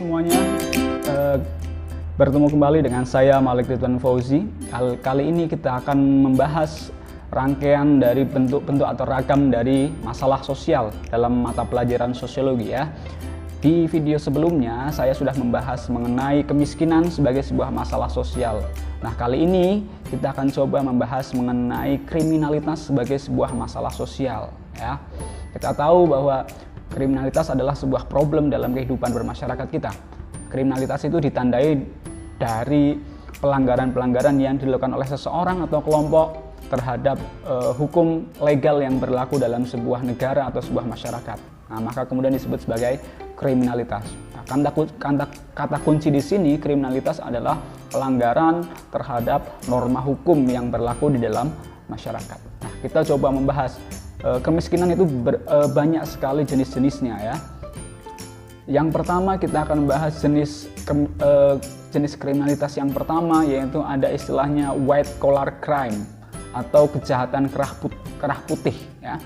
semuanya, bertemu kembali dengan saya Malik Ridwan Fauzi. Kali ini kita akan membahas rangkaian dari bentuk-bentuk atau ragam dari masalah sosial dalam mata pelajaran sosiologi ya. Di video sebelumnya saya sudah membahas mengenai kemiskinan sebagai sebuah masalah sosial. Nah, kali ini kita akan coba membahas mengenai kriminalitas sebagai sebuah masalah sosial ya. Kita tahu bahwa kriminalitas adalah sebuah problem dalam kehidupan bermasyarakat kita. Kriminalitas itu ditandai dari pelanggaran-pelanggaran yang dilakukan oleh seseorang atau kelompok terhadap hukum legal yang berlaku dalam sebuah negara atau sebuah masyarakat. Nah, maka kemudian disebut sebagai kriminalitas. Nah, kata kunci di sini kriminalitas adalah pelanggaran terhadap norma hukum yang berlaku di dalam masyarakat. Nah, kita coba membahas kemiskinan itu banyak sekali jenis-jenisnya ya. Yang pertama kita akan membahas jenis kriminalitas yang pertama, yaitu ada istilahnya white collar crime atau kejahatan kerah putih ya.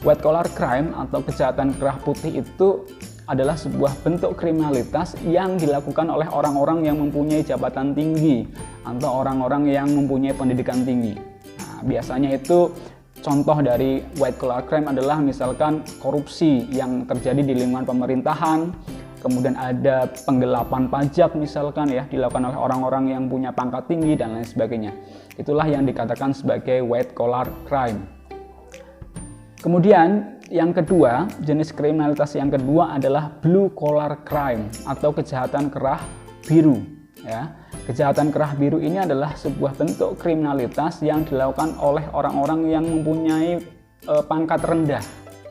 White collar crime atau kejahatan kerah putih itu adalah sebuah bentuk kriminalitas yang dilakukan oleh orang-orang yang mempunyai jabatan tinggi atau orang-orang yang mempunyai pendidikan tinggi. Nah, biasanya itu contoh dari white collar crime adalah misalkan korupsi yang terjadi di lingkungan pemerintahan, kemudian ada penggelapan pajak misalkan ya, dilakukan oleh orang-orang yang punya pangkat tinggi dan lain sebagainya. Itulah yang dikatakan sebagai white collar crime. Kemudian yang kedua, jenis kriminalitas yang kedua adalah blue collar crime atau kejahatan kerah biru ya. Kejahatan kerah biru ini adalah sebuah bentuk kriminalitas yang dilakukan oleh orang-orang yang mempunyai pangkat rendah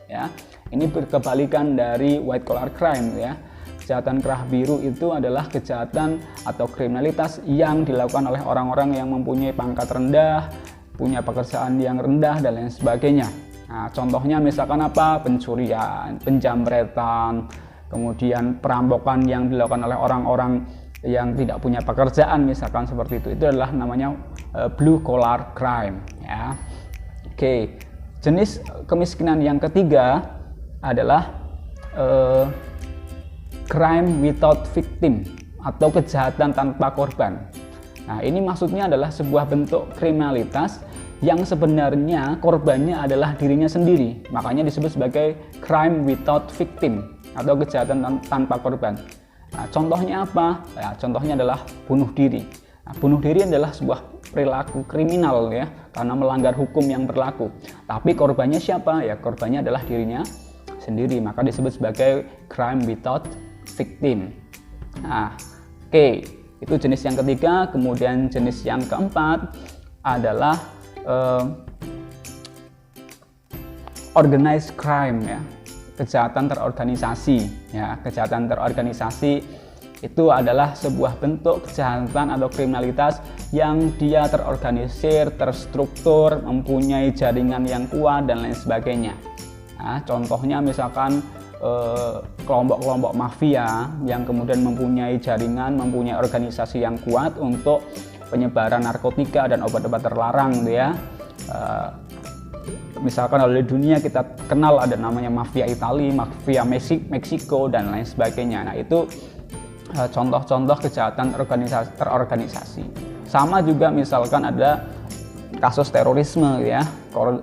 ya. Ini berkebalikan dari white collar crime ya. Kejahatan kerah biru itu adalah kejahatan atau kriminalitas yang dilakukan oleh orang-orang yang mempunyai pangkat rendah, punya pekerjaan yang rendah dan lain sebagainya. Nah, contohnya misalkan apa? Pencurian, penjamretan, kemudian perampokan yang dilakukan oleh orang-orang yang tidak punya pekerjaan misalkan seperti itu. Itu adalah namanya blue collar crime ya. Oke. Jenis kemiskinan yang ketiga adalah crime without victim atau kejahatan tanpa korban. Nah, ini maksudnya adalah sebuah bentuk kriminalitas yang sebenarnya korbannya adalah dirinya sendiri. Makanya disebut sebagai crime without victim atau kejahatan tanpa korban. Nah, contohnya apa? Ya, contohnya adalah bunuh diri. Nah, bunuh diri adalah sebuah perilaku kriminal ya, karena melanggar hukum yang berlaku. Tapi korbannya siapa? Ya, korbannya adalah dirinya sendiri. Maka disebut sebagai crime without victim. Nah, oke. Itu jenis yang ketiga. Kemudian jenis yang keempat adalah organized crime ya, kejahatan terorganisasi ya. Kejahatan terorganisasi itu adalah sebuah bentuk kejahatan atau kriminalitas yang dia terorganisir, terstruktur, mempunyai jaringan yang kuat dan lain sebagainya. Nah, contohnya misalkan kelompok-kelompok mafia yang kemudian mempunyai jaringan, mempunyai organisasi yang kuat untuk penyebaran narkotika dan obat-obat terlarang gitu ya. Misalkan oleh dunia kita kenal ada namanya mafia Italia, mafia Meksiko dan lain sebagainya. Nah, itu contoh-contoh kejahatan terorganisasi. Sama juga misalkan ada kasus terorisme ya,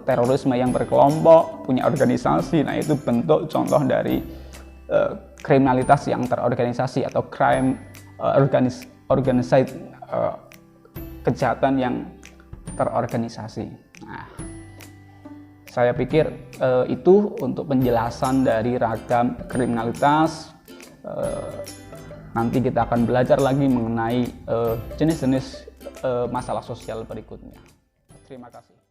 terorisme yang berkelompok, punya organisasi. Nah, itu bentuk contoh dari kriminalitas yang terorganisasi atau crime organized, kejahatan yang terorganisasi. Nah, saya pikir itu untuk penjelasan dari ragam kriminalitas. Nanti kita akan belajar lagi mengenai jenis-jenis masalah sosial berikutnya. Terima kasih.